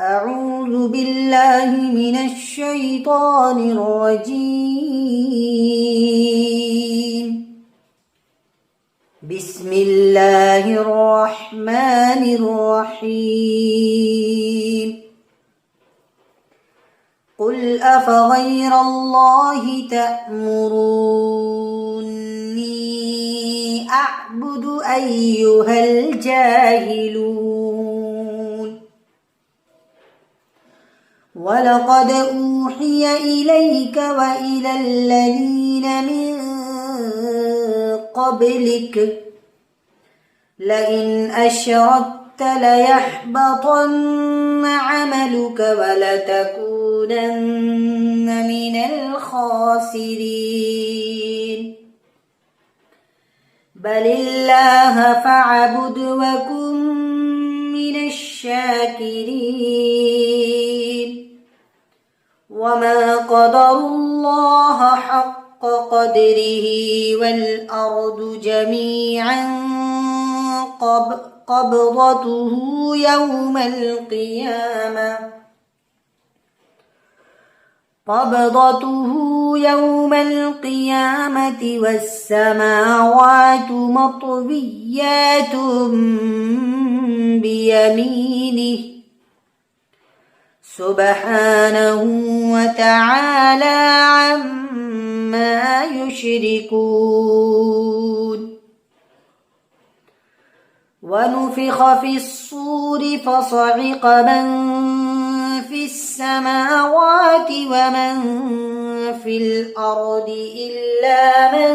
أعوذ بالله من الشيطان الرجيم. بسم الله الرحمن الرحيم. قل أفغير الله تأمروني أعبد أيها الجاهلون. ولقد أوحي إليك وإلى الذين من قبلك لئن أشركت ليحبطن عملك ولتكونن من الخاسرين. بل الله فاعبد وكن من الشاكرين. وما قدروا الله حق قدره والأرض جميعا قبضته يوم القيامة والسماوات مطويات بيمينه سبحانه وتعالى عما يشركون. ونفخ في الصور فصعق من في السماوات ومن في الأرض إلا من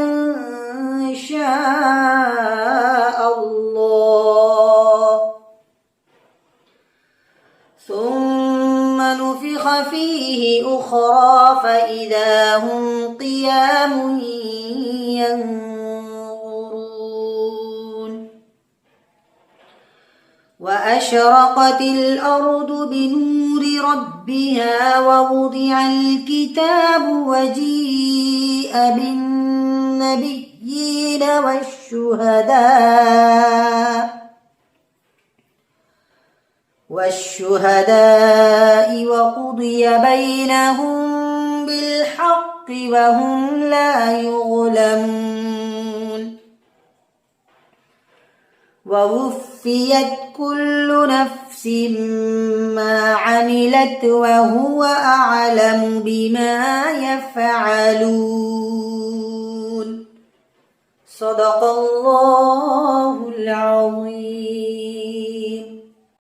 شاء الله. ثم نفخ فيه أخرى فإذا هم قيام ينظرون. وأشرقت الأرض بنور ربها ووضع الكتاب وجيء بالنبيين والشهداء وقضي بينهم بالحق وهم لا يظلمون. ووفيت كل نفس ما عملت وهو أعلم بما يفعلون. صدق الله العظيم.